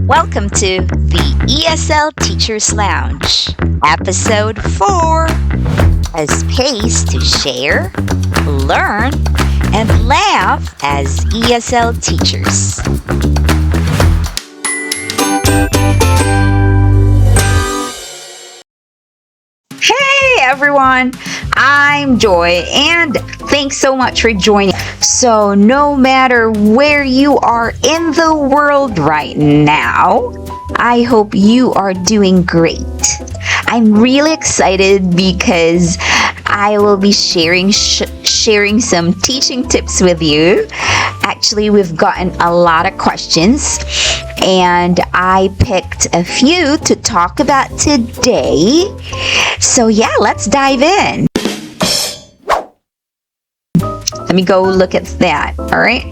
Welcome to the ESL Teachers Lounge, Episode 4, a space to share, learn, and laugh as ESL teachers. Hey everyone, I'm Joy, and thanks so much for joining. So, no matter where you are in the world right now, I hope you are doing great. I'm really excited because I will be sharing some teaching tips with you. Actually, we've gotten a lot of questions, and I picked a few to talk about today. So yeah, let's dive in. Let me go look at that, all right?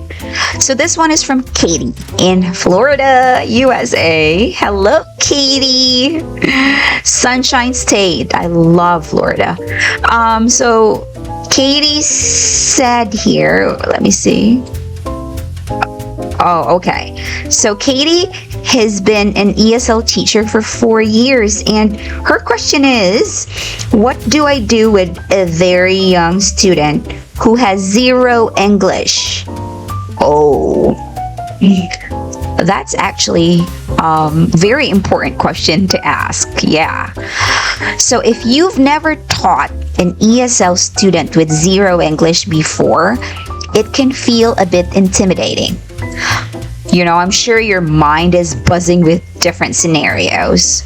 So this one is from Katie in Florida, USA. Hello, Katie. Sunshine State. I love Florida. So Katie said here, let me see. Oh, okay. So Katie has been an ESL teacher for 4 years, and her question is, what do I do with a very young student who has zero English? Oh, that's actually very important question to ask. Yeah. So if you've never taught an ESL student with zero English before, it can feel a bit intimidating. You know, I'm sure your mind is buzzing with different scenarios.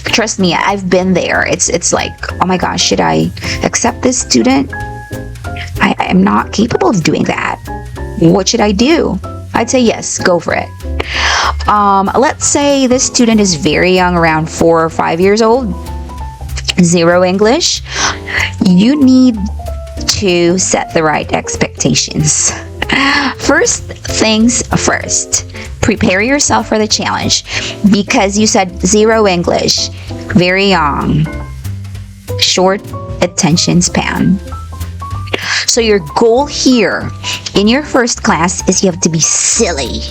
Trust me, I've been there. It's like, oh my gosh, should I accept this student? I am not capable of doing that. What should I do? I'd say yes, go for it. Let's say this student is very young, around 4 or 5 years old, zero English. You need to set the right expectations. First things first, prepare yourself for the challenge because you said zero English, very young, short attention span. So your goal here in your first class is you have to be silly.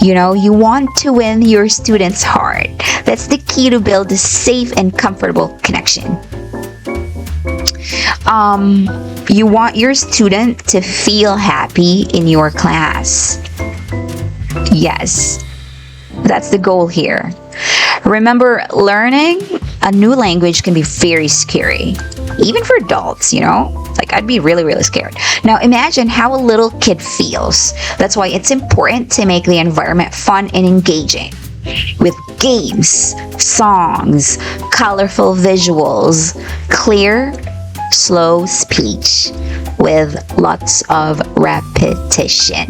You know, you want to win your students' heart. That's the key to build a safe and comfortable connection. You want your student to feel happy in your class. Yes, that's the goal here. Remember, learning a new language can be very scary, even for adults, you know? Like, I'd be really, really scared. Now, imagine how a little kid feels. That's why it's important to make the environment fun and engaging with games, songs, colorful visuals, clear, slow speech with lots of repetition.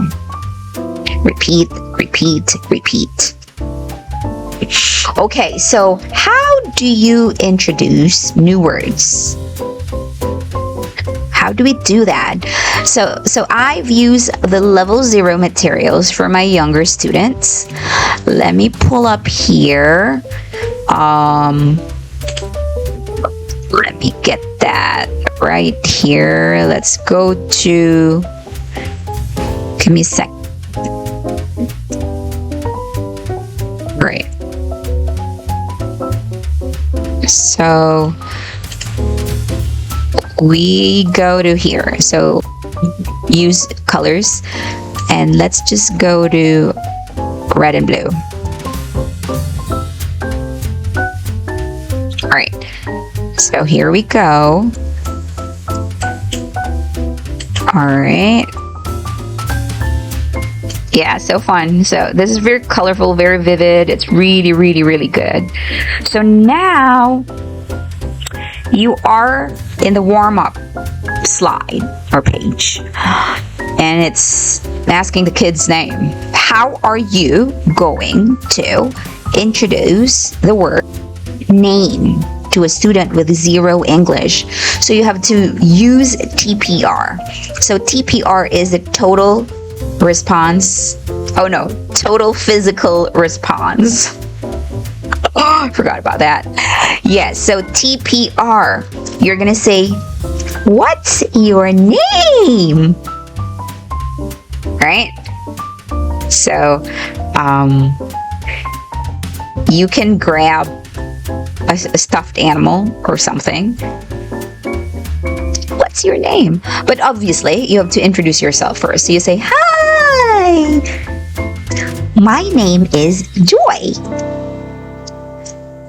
Repeat, repeat, repeat. Okay, so how do you introduce new words? How do we do that? So I've used the level 0 materials for my younger students. Let me pull up here. Let me get that right here. Let's go to, give me a sec. Great. So we go to here. So use colors, and let's just go to red and blue. All right. So here we go. All right. Yeah, so fun. So this is very colorful, very vivid. It's really, really, really good. So now you are in the warm-up slide or page, and it's asking the kid's name. How are you going to introduce the word name to a student with zero English? So you have to use TPR. So TPR is the total response. Oh no, total physical response. Oh, I forgot about that. Yes, so TPR, you're gonna say, what's your name? Right? So, you can grab a stuffed animal or something. What's your name? But obviously, you have to introduce yourself first. So you say, hi, my name is Joy.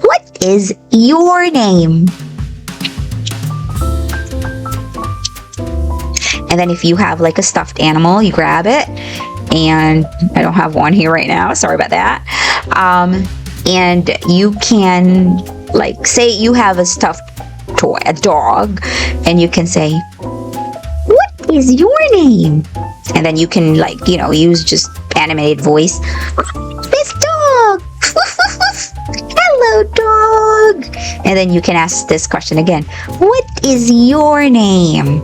What is your name? And then if you have like a stuffed animal, you grab it. And I don't have one here right now. Sorry about that. And you can, like, say you have a stuffed toy, a dog, and you can say, what is your name? And then you can, like, you know, use just animated voice. This dog. Hello, dog. And then you can ask this question again. What is your name?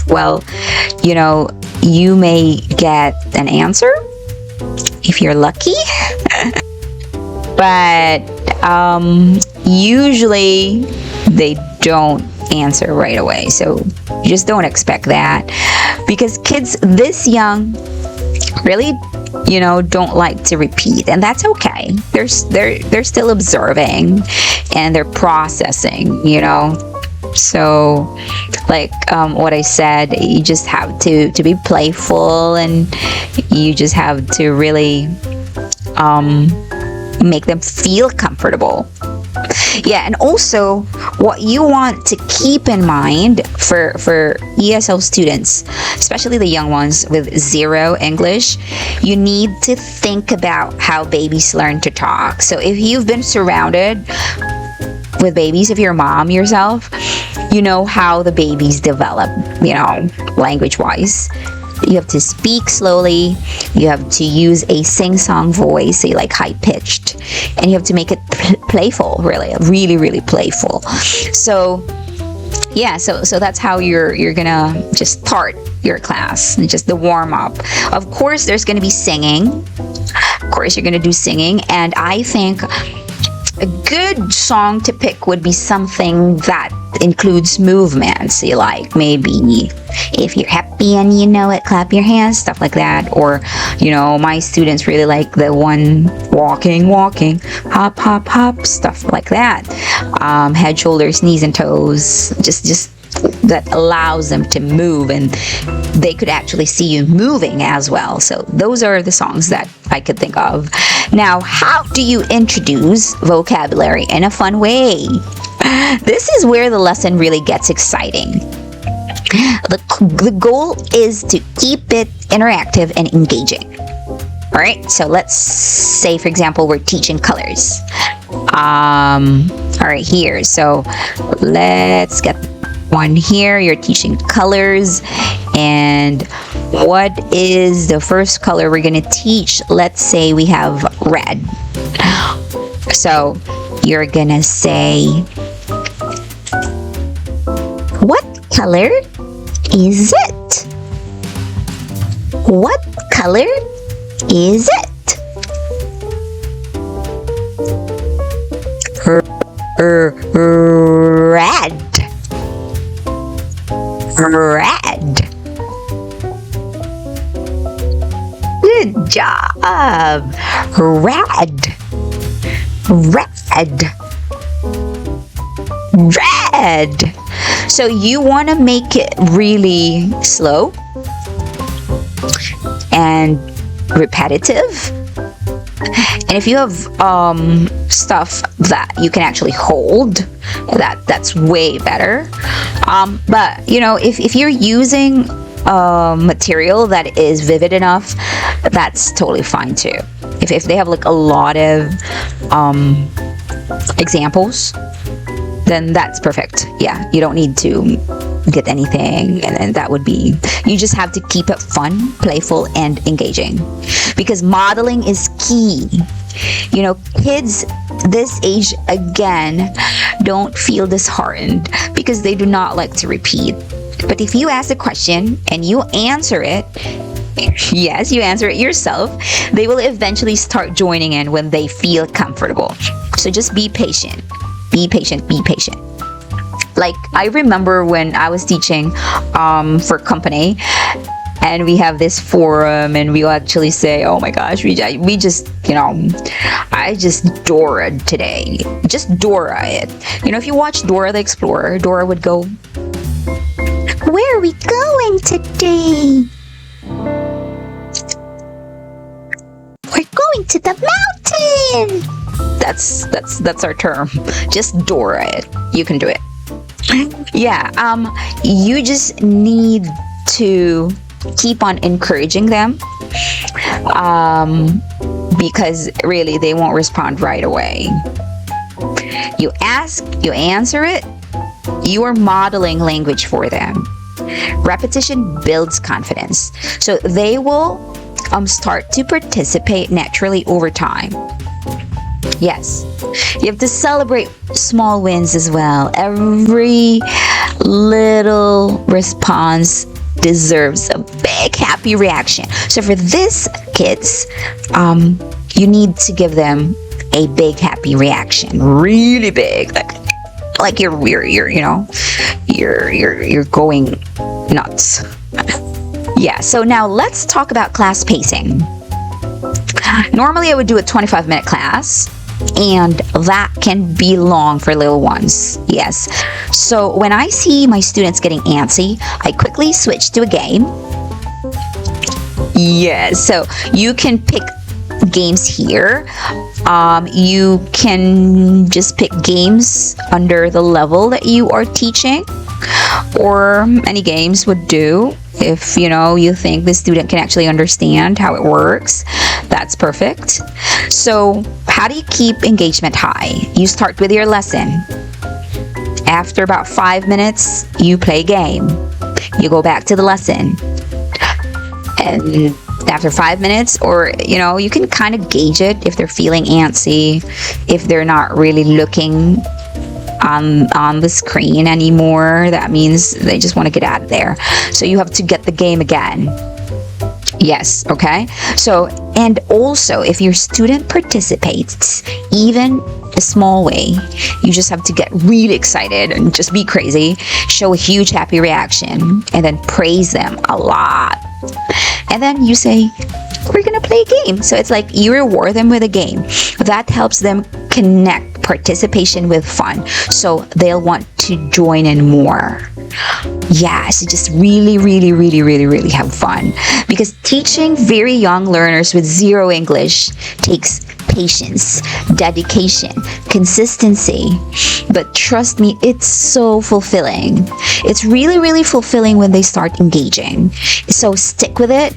Well, you know, you may get an answer if you're lucky. But usually they don't answer right away. So you just don't expect that. Because kids this young really, you know, don't like to repeat. And that's okay. They're still observing and they're processing, you know. So, like what I said, you just have to be playful, and you just have to really make them feel comfortable. Yeah, and also what you want to keep in mind for ESL students, especially the young ones with zero English, you need to think about how babies learn to talk. So if you've been surrounded with babies, if you're a mom yourself, you know how the babies develop, you know, language-wise. You have to speak slowly. You have to use a sing-song voice, say like high-pitched, and you have to make it playful, really playful. So, yeah, so that's how you're gonna just start your class, and just the warm-up. Of course, there's gonna be singing. Of course, you're gonna do singing, and I think a good song to pick would be something that includes movements. So like maybe if you're happy and you know it, clap your hands, stuff like that. Or, you know, my students really like the one walking, hop, hop, hop, stuff like that. Head, shoulders, knees, and toes. Just that allows them to move, and they could actually see you moving as well. So those are the songs that I could think of. Now, how do you introduce vocabulary in a fun way? This is where the lesson really gets exciting. The goal is to keep it interactive and engaging. All right, so let's say, for example, we're teaching colors. All right, here. So let's get one here. You're teaching colors, and what is the first color we're going to teach? Let's say we have red. So you're going to say, what color is it? What color is it? Red. Red. Good job. Red. Red. Red. So you want to make it really slow and repetitive. And if you have stuff that you can actually hold, that's way better. But you know, if you're using material that is vivid enough, that's totally fine too. If they have like a lot of examples, then that's perfect. Yeah, you don't need to get anything, and that would be, you just have to keep it fun, playful, and engaging, because modeling is key. You know, kids this age, again, don't feel disheartened because they do not like to repeat. But if you ask a question and you answer it, yes, you answer it yourself, they will eventually start joining in when they feel comfortable. So just be patient. Be patient, be patient. Like, I remember when I was teaching for company, and we have this forum, and we'll actually say, oh my gosh, we just, I just Dora today. Just Dora it. If you watch Dora the Explorer, Dora would go, where are we going today? We're going to the mountain. That's our term. Just Dora it. You can do it. Yeah, you just need to keep on encouraging them, because really they won't respond right away. You ask, you answer it, you are modeling language for them. Repetition builds confidence, so they will start to participate naturally over time. Yes, you have to celebrate small wins as well. Every little response deserves a big happy reaction. So for this, kids, you need to give them a big happy reaction, really big, like you're going nuts. Yeah. So now let's talk about class pacing. Normally I would do a 25-minute class, and that can be long for little ones. Yes. So when I see my students getting antsy, I quickly switch to a game. Yes. So you can pick games here. You can just pick games under the level that you are teaching, or any games would do. If you think the student can actually understand how it works, that's perfect. So how do you keep engagement high? You start with your lesson. After about 5 minutes, you play a game. You go back to the lesson. And after 5 minutes, or you can kind of gauge it if they're feeling antsy, if they're not really looking on the screen anymore, that means they just want to get out of there. So you have to get the game again. Yes, okay. So, and also if your student participates even a small way, you just have to get really excited and just be crazy, show a huge happy reaction, and then praise them a lot. And then you say, we're gonna play a game. So it's like you reward them with a game. That helps them connect participation with fun, so they'll want to join in more. Yeah, so just really have fun, because teaching very young learners with zero English takes patience, dedication, consistency. But trust me, it's so fulfilling. It's really fulfilling when they start engaging. So stick with it.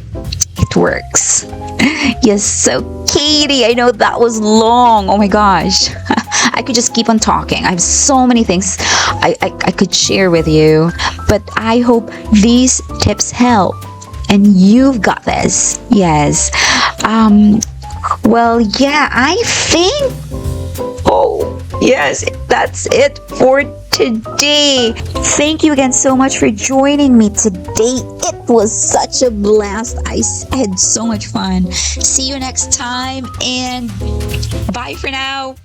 It works. Yes, so Katie, I know that was long. Oh my gosh. I could just keep on talking. I have so many things I could share with you, but I hope these tips help, and you've got this. Yes. Well, yeah, I think, oh, yes, that's it for today. Thank you again so much for joining me today. It was such a blast. I had so much fun. See you next time, and bye for now.